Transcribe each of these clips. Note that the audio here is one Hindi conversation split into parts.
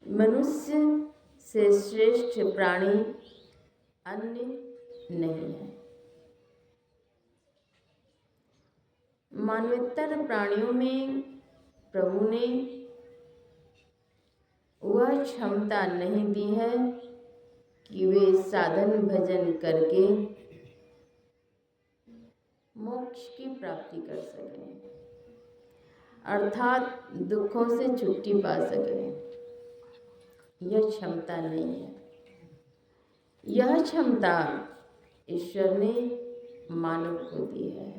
मनुष्य से श्रेष्ठ प्राणी अन्य नहीं है। मानवेतर प्राणियों में प्रभु ने वह क्षमता नहीं दी है कि वे साधन भजन करके मोक्ष की प्राप्ति कर सकें, अर्थात दुखों से छुट्टी पा सकें। यह क्षमता नहीं है। यह क्षमता ईश्वर ने मानव को दी है।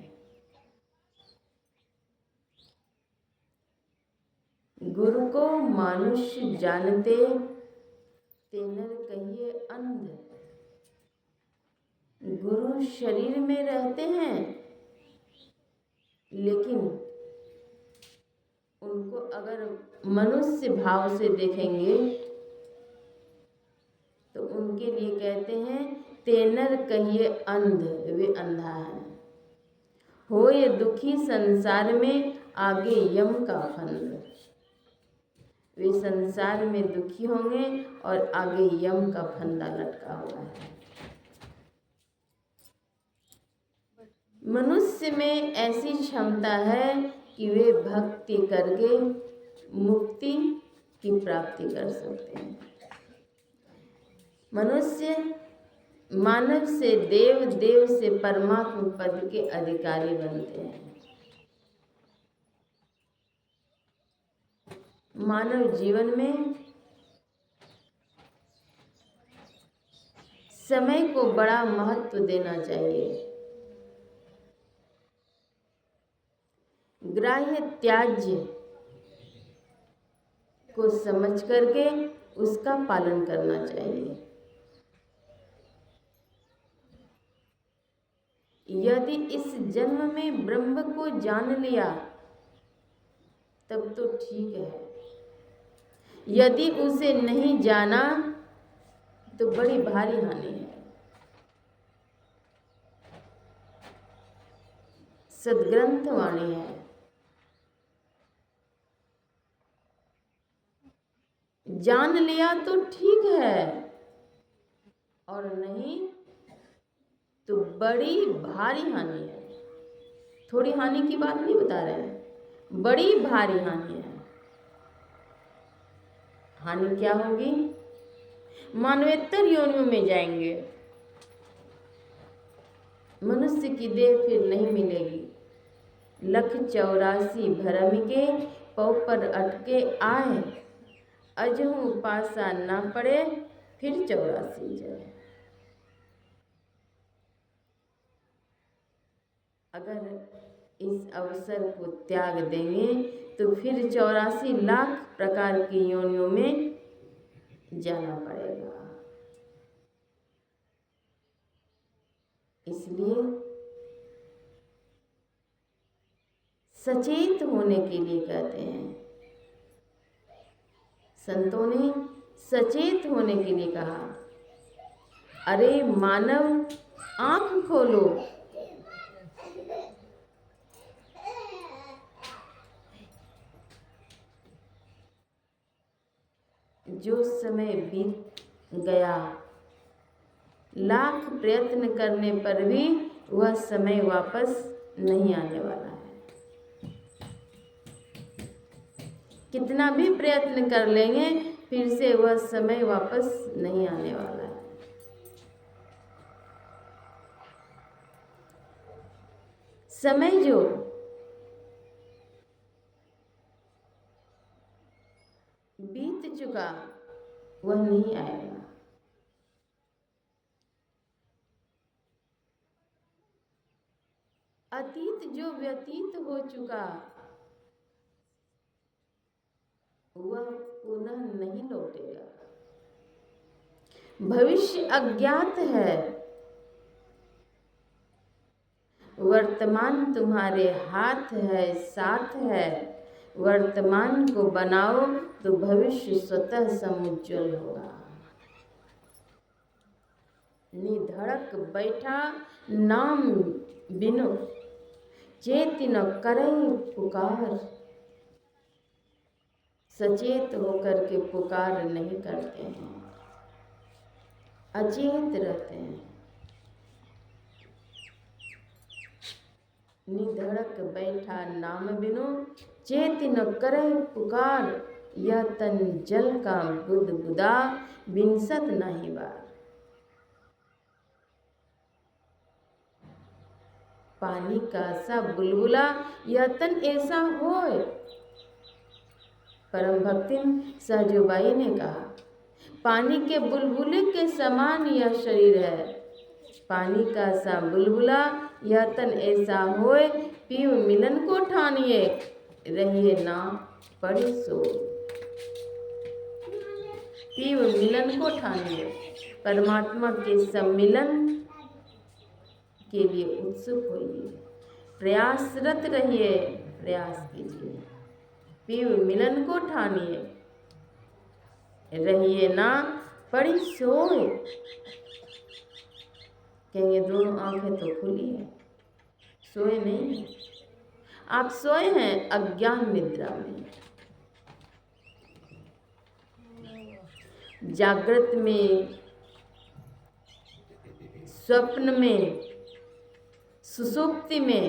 गुरु को मनुष्य जानते, तेनर कहिए अंध। गुरु शरीर में रहते हैं, लेकिन उनको अगर मनुष्य भाव से देखेंगे तो उनके लिए कहते हैं तेनर कहिए अंध, वे अंधा है। हो ये दुखी संसार में आगे यम का फंद। वे संसार में दुखी होंगे और आगे यम का फंदा लटका हुआ है। मनुष्य में ऐसी क्षमता है कि वे भक्ति करके मुक्ति की प्राप्ति कर सकते हैं। मनुष्य मानव से देव, देव से परमात्मा पद के अधिकारी बनते हैं। मानव जीवन में समय को बड़ा महत्व देना चाहिए। ग्राह्य त्याज्य को समझ करके उसका पालन करना चाहिए। यदि इस जन्म में ब्रह्म को जान लिया तब तो ठीक है, यदि उसे नहीं जाना तो बड़ी भारी हानि है। सद्ग्रंथ वाणी है, जान लिया तो ठीक है और नहीं तो बड़ी भारी हानि है। थोड़ी हानि की बात नहीं बता रहे हैं, बड़ी भारी हानि है। हानि क्या होगी? मानवेतर योनियों में जाएंगे, मनुष्य की देह फिर नहीं मिलेगी। 184 भरम के पौ पर अटके आए, अजहू पासा ना पड़े फिर 84 जाए। अगर इस अवसर को त्याग देंगे तो फिर 84 लाख प्रकार की योनियों में जाना पड़ेगा। इसलिए सचेत होने के लिए कहते हैं, संतों ने सचेत होने के लिए कहा। अरे मानव आंख खोलो, जो समय बीत गया, लाख प्रयत्न करने पर भी वह समय वापस नहीं आने वाला है। कितना भी प्रयत्न कर लेंगे फिर से वह समय वापस नहीं आने वाला है। समय जो बीत चुका वह नहीं आएगा। अतीत जो व्यतीत हो चुका वह पुनः नहीं लौटेगा। भविष्य अज्ञात है, वर्तमान तुम्हारे हाथ है, साथ है। वर्तमान को बनाओ तो भविष्य स्वतः समुज्ज्वल होगा। निधड़क बैठा नाम बिनु, चेति न करई पुकार। सचेत होकर के पुकार नहीं करते हैं, अचेत रहते हैं। निधड़क बैठा नाम बिनु, चेत न करे पुकार, यह तन जल का बुदबुदा, बिनसत नहीं बार। पानी का सा बुलबुला, यह तन ऐसा होए। परम भक्तिन सहजोबाई ने कहा, पानी के बुलबुले के समान यह शरीर है। पानी का सा बुलबुला, यह तन ऐसा होए। पीव मिलन को ठानिए, रहिए ना पड़े सो। पीव मिलन को ठानिए, परमात्मा के सम्मिलन के लिए उत्सुक होइए, प्रयासरत रहिए, प्रयास कीजिए। पीव मिलन को ठानिए, रहिए ना पड़ी सोए। कहेंगे दोनों आंखें तो खुली है, सोए नहीं। आप सोए हैं अज्ञान निद्रा में। जागृत में, स्वप्न में, सुसुप्ति में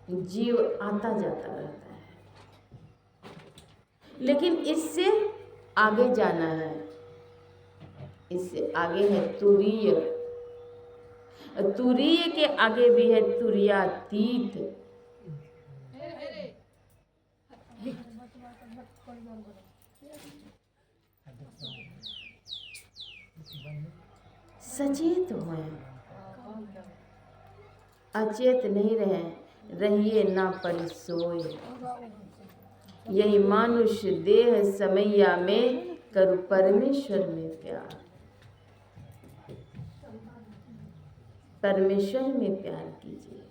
जीव आता जाता रहता है, लेकिन इससे आगे जाना है। इससे आगे है तुरीय, तुरीय के आगे भी है तुरीयातीत। सचेत होए, अचेत नहीं रहे, रहिए ना पड़ी सोए। यही मानुष देह समैया में, करु परमेश्वर में प्यार। परमेश्वर में प्यार कीजिए।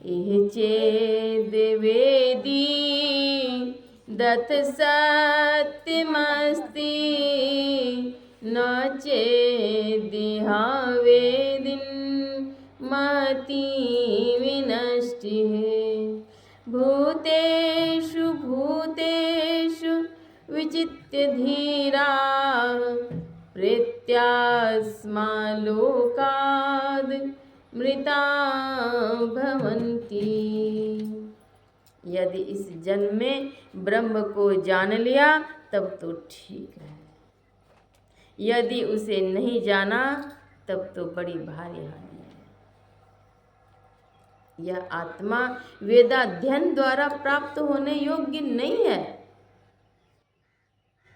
एह चेद वेदी दत्त सत्यमस्ति, न चेदिहा वेदिन मति विनष्टि। भूतेषु भूतेषु विचित्य धीरा, प्रेत्यास्मा लोकाद् मृता भवन्ति। यदि इस जन्म में ब्रह्म को जान लिया तब तो ठीक है, यदि उसे नहीं जाना तब तो बड़ी भारी हानि है। यह आत्मा वेदाध्ययन द्वारा प्राप्त होने योग्य नहीं है।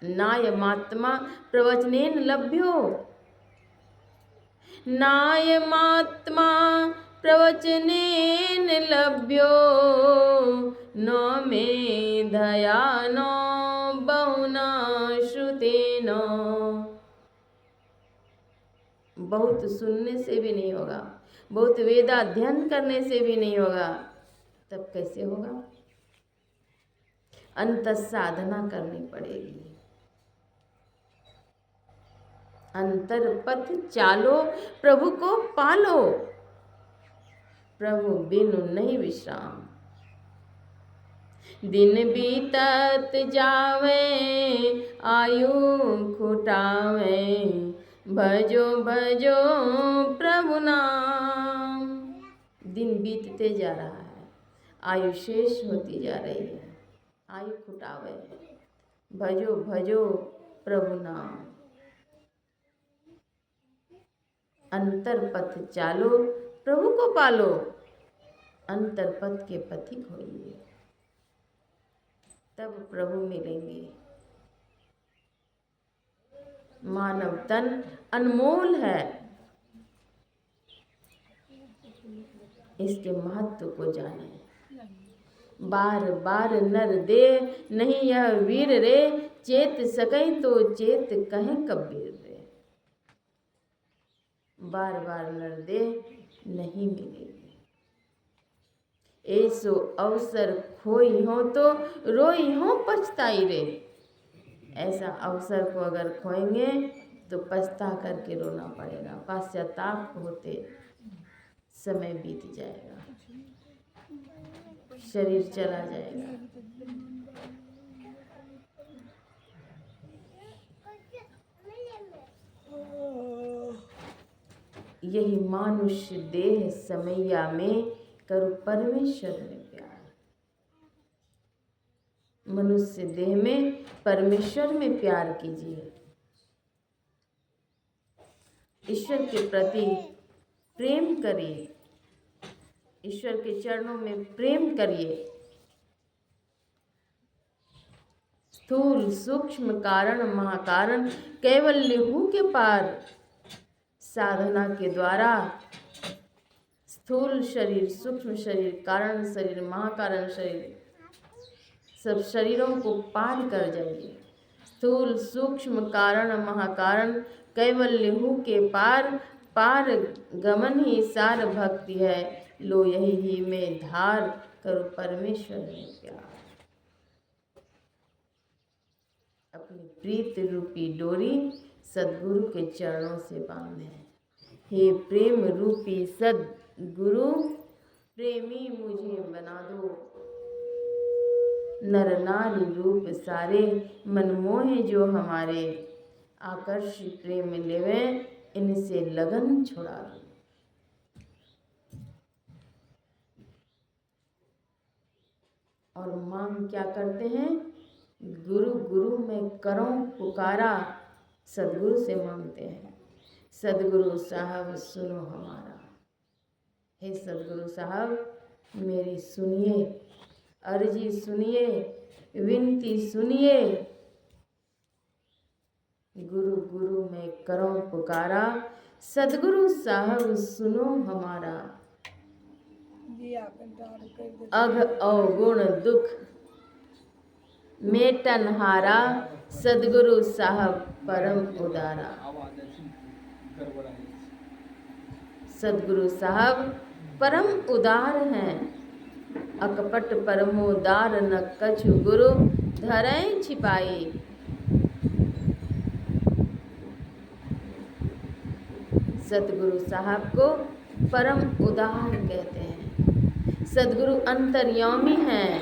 नायमात्मा प्रवचनेन लभ्यो, नायमात्मा प्रवचनेन लभ्यो, न मेधया न बहुना श्रुतेन। बहुत सुनने से भी नहीं होगा, बहुत वेदाध्ययन करने से भी नहीं होगा, तब कैसे होगा? अंतः साधना करनी पड़ेगी। अंतर पथ चालो, प्रभु को पालो, प्रभु बिनु नहीं विश्राम। दिन बीतत जावे, आयु खुटावे, भजो भजो प्रभु नाम। दिन बीतते जा रहा है, आयु शेष होती जा रही है, आयु खुटावे, भजो भजो प्रभु नाम। अंतर पथ चालो, प्रभु को पालो, अंतर पथ के पथिक होइए, तब प्रभु मिलेंगे। मानव तन अनमोल है, इसके महत्व को जाने। बार बार नर दे नहीं यह वीर रे, चेत सकै तो चेत कहें कबीर रे। बार बार नर दे नहीं मिलेगी। ऐसो अवसर खोई हो तो रोई हो पछताई रे। ऐसा अवसर को अगर खोएंगे तो पछता करके रोना पड़ेगा, पश्चाताप होते समय बीत जाएगा। शरीर चला जाएगा। यही मानुष्य देह समैया में करो परमेश्वर में प्यार। मनुष्य देह में परमेश्वर में प्यार कीजिए। ईश्वर के प्रति प्रेम करिए, ईश्वर के चरणों में प्रेम करिए। स्थूल सूक्ष्म कारण महाकारण कैवल्य हूँ के पार। साधना के द्वारा स्थूल शरीर, सूक्ष्म शरीर, कारण शरीर, महाकारण शरीर, सब शरीरों को पार कर जाइए। स्थूल सूक्ष्म कारण महाकारण कैवल्य हूँ के पार। पार गमन ही सार भक्ति है, लो यही ही में धार, करो परमेश्वर में प्यार। अपनी प्रीत रूपी डोरी सद्गुरु के चरणों से बांधे। हे प्रेम रूपी सद्गुरु, प्रेमी मुझे बना दो। नर नारी रूप सारे, मनमोहे जो हमारे। आकर्षी प्रेम लेवे, इनसे लगन छुड़ा दो। और मांग क्या करते हैं? गुरु गुरु में करूं पुकारा, सदगुरु से मांगते हैं। सदगुरु साहब सुनो हमारा। हे सदगुरु साहब मेरी सुनिए, अर्जी सुनिए, विनती सुनिए। गुरु गुरु में करूं पुकारा, सदगुरु साहब सुनो हमारा। अघ अवगुण दुख मेटनहारा, सदगुरु साहब परम उदारा। सदगुरु साहब परम उदार हैं, अकपट परमोदार न कछु गुरु धरें छिपाई। सदगुरु साहब को परम उदार कहते हैं। सदगुरु अंतर्यामी हैं,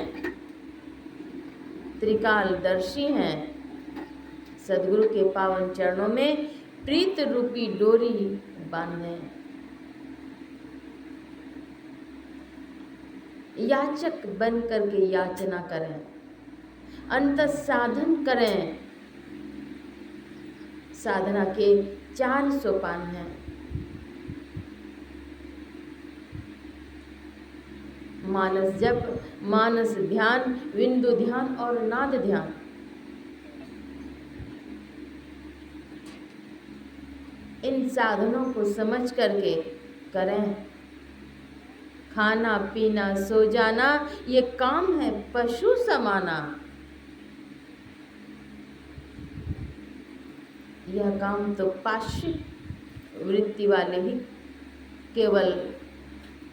त्रिकालदर्शी हैं। सदगुरु के पावन चरणों में प्रीत रूपी डोरी बांधे। याचक बन करके याचना करें, अंत साधन करें। साधना के 4 सोपान हैं। मानस जप, मानस ध्यान, बिंदु ध्यान और नाद ध्यान। इन साधनों को समझ करके करें। खाना पीना सो जाना ये काम है पशु समाना। यह काम तो पाश्य वृत्ति वाले ही केवल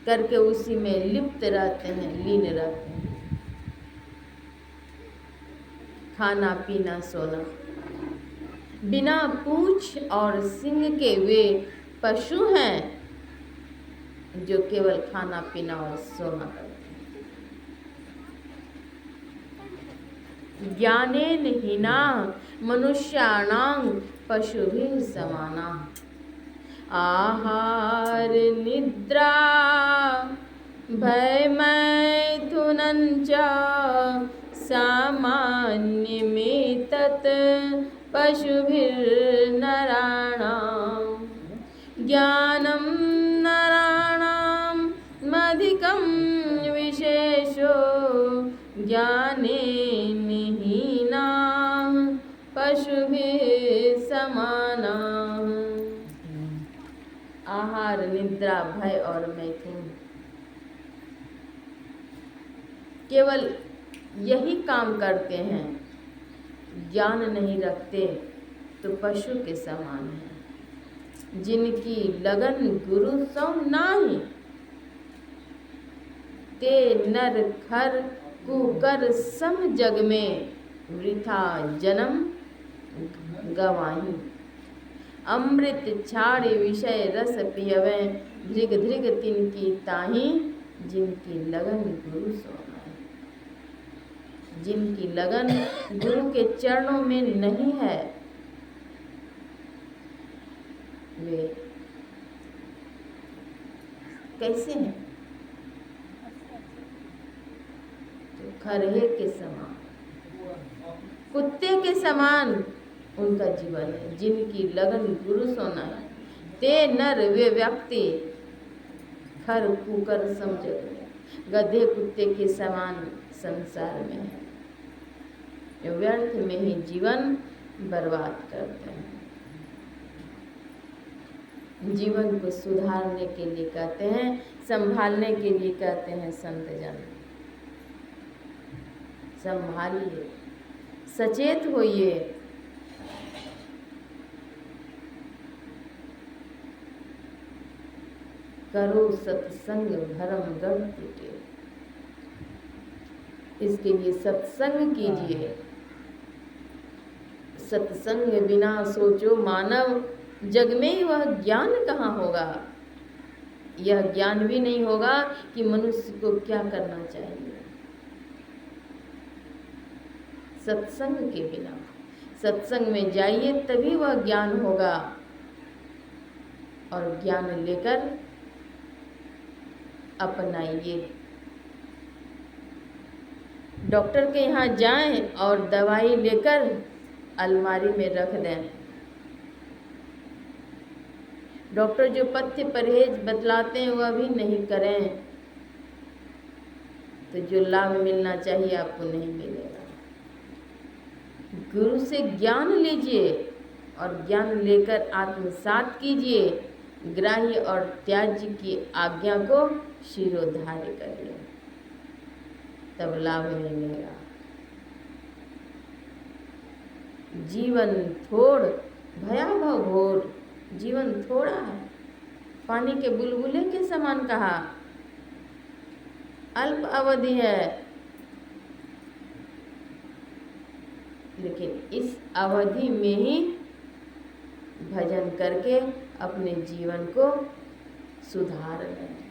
करके उसी में लिप्त रहते हैं, लीन रहते हैं। खाना पीना सोना, बिना पूंछ और सिंग के वे पशु हैं जो केवल खाना पीना और सोना करते हैं। ज्ञानेन हीना मनुष्याणां पशुभिः समाना। आहार निद्रा भय मैथुनं च सामान्यमेतत् पशुभिर्नराणां। ज्ञानं नराणामधिकं विशेषो ज्ञानेन हीनाः पशुभिः समानाः। आहार निद्रा भय और मैथुन केवल यही काम करते हैं, ज्ञान नहीं रखते तो पशु के समान है। जिनकी लगन गुरु सौ नाही, ते नर खर कुकर सम जग में वृथा जन्म गवाही। अमृत छाड़े विषय रस पियवें, धृग धृग तिनकी ताही, जिनकी लगन गुरु सो नाही। जिनकी लगन गुरु के चरणों में नहीं है, वे कैसे हैं? तो खरहे के समान, कुत्ते के समान उनका जीवन है। जिनकी लगन गुरु सोना है, ते नर वे व्यक्ति खर कुकर समझ, गधे कुत्ते के समान संसार में है, जो व्यर्थ में ही जीवन बर्बाद करते हैं। जीवन को सुधारने के लिए कहते हैं, संभालने के लिए कहते हैं संत जन, संभालिए, सचेत होइए। करो सत्संग भरम गढ़ टूटे, इसके लिए सत्संग कीजिए। सत्संग बिना सोचो मानव, जग में वह ज्ञान कहाँ होगा। यह ज्ञान भी नहीं होगा कि मनुष्य को क्या करना चाहिए। सत्संग के बिना, सत्संग में जाइए तभी वह ज्ञान होगा, और ज्ञान लेकर अपनाइए। डॉक्टर के यहाँ जाएं और दवाई लेकर अलमारी में रख दें। डॉक्टर जो पथ्य परहेज बतलाते हैं वह भी नहीं करें, तो जो लाभ मिलना चाहिए आपको नहीं मिलेगा। गुरु से ज्ञान लीजिए और ज्ञान लेकर आत्मसात कीजिए। ग्राह्य और त्याज्य की आज्ञा को शिरोधार्य करिए, तब लाभ मिलेगा। जीवन थोड़ भयावह घोर, जीवन थोड़ा है, पानी के बुलबुले के समान कहा, अल्प अवधि है, लेकिन इस अवधि में ही भजन करके अपने जीवन को सुधार लें।